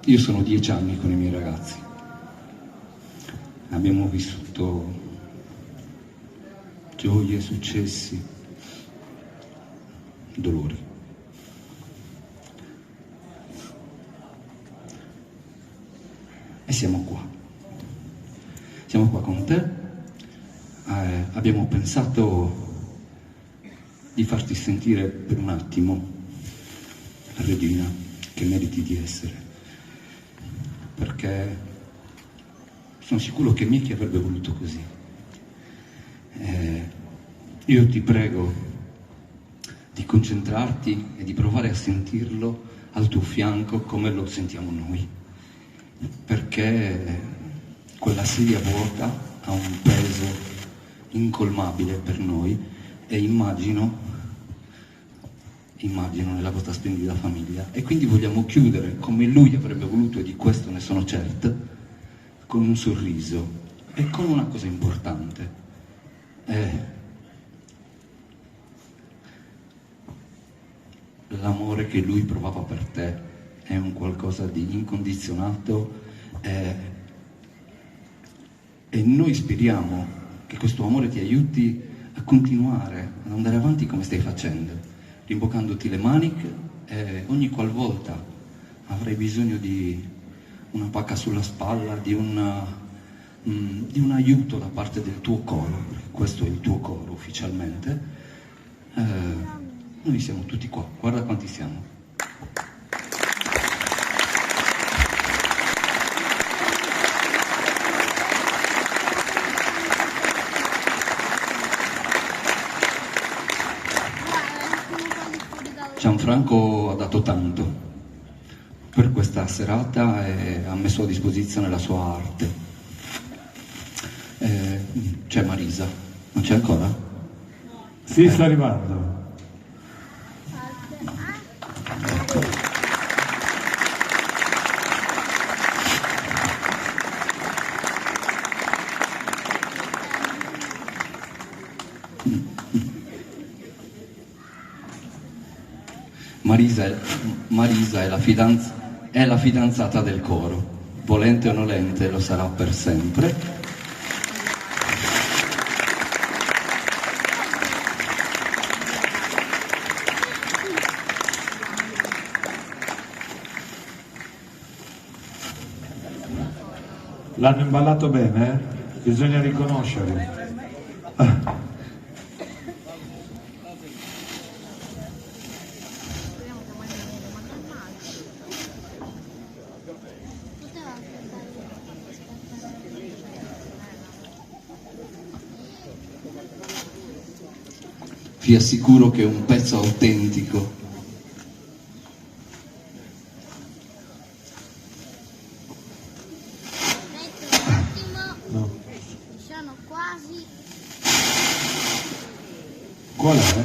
Io sono 10 anni con i miei ragazzi. Abbiamo vissuto gioie, successi, dolori. E siamo qua. Siamo qua con te. Abbiamo pensato di farti sentire per un attimo, regina, che meriti di essere. Perché sono sicuro che Miki avrebbe voluto così. Io ti prego di concentrarti e di provare a sentirlo al tuo fianco come lo sentiamo noi, perché quella sedia vuota ha un peso incolmabile per noi e immagino nella vostra splendida famiglia, e quindi vogliamo chiudere come lui avrebbe voluto, e di questo ne sono certa, con un sorriso e con una cosa importante. L'amore che lui provava per te è un qualcosa di incondizionato, e noi speriamo che questo amore ti aiuti a continuare ad andare avanti come stai facendo, rimboccandoti le maniche, e ogni qualvolta avrai bisogno di una pacca sulla spalla, di un aiuto da parte del tuo coro, perché questo è il tuo coro ufficialmente, noi siamo tutti qua, guarda quanti siamo. Gianfranco ha dato tanto per questa serata e ha messo a disposizione la sua arte. C'è Marisa, non c'è ancora? Sì, sta arrivando. Marisa è la fidanzata del coro, volente o nolente lo sarà per sempre. L'hanno imballato bene, eh? Bisogna riconoscerli. Vi assicuro che è un pezzo autentico. No. Sono quasi. Qual è?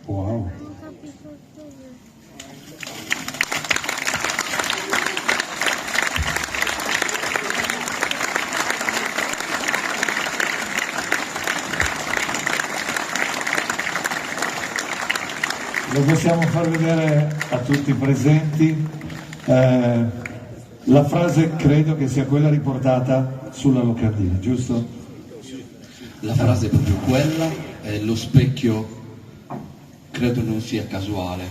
Wow. Non capisco cos'è. Lo possiamo far vedere a tutti i presenti. La frase credo che sia quella riportata sulla locandina, giusto? La frase è proprio quella, e lo specchio credo non sia casuale.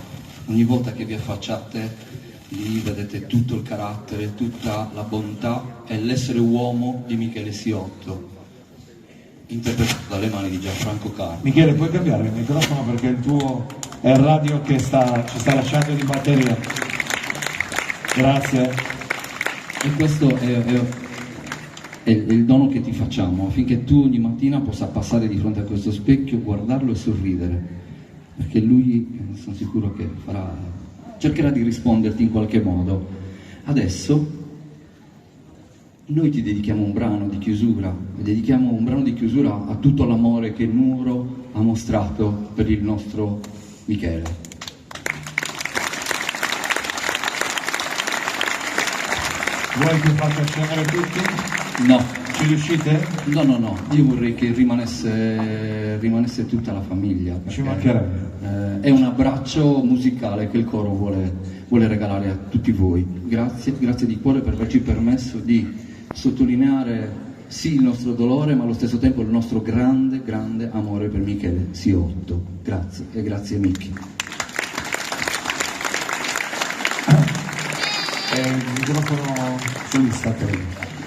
Ogni volta che vi affacciate lì vedete tutto il carattere, tutta la bontà e l'essere uomo di Michele Siotto, interpretato dalle mani di Gianfranco Carlo. Michele, puoi cambiare il microfono perché il tuo è il radio che ci sta lasciando di batteria. Grazie. E questo è il dono che ti facciamo, affinché tu ogni mattina possa passare di fronte a questo specchio, guardarlo e sorridere, perché lui sono sicuro che cercherà di risponderti in qualche modo. Adesso noi ti dedichiamo un brano di chiusura, e dedichiamo un brano di chiusura a tutto l'amore che Nuro ha mostrato per il nostro Michele. Vuoi che faccia scendere tutti? No. Ci riuscite? No, io vorrei che rimanesse tutta la famiglia. Ci mancherebbe. È un abbraccio musicale che il coro vuole regalare a tutti voi. Grazie di cuore per averci permesso di sottolineare sì il nostro dolore, ma allo stesso tempo il nostro grande, grande amore per Michele Siotto. Grazie e grazie Micchi. Il microfono solista, prego.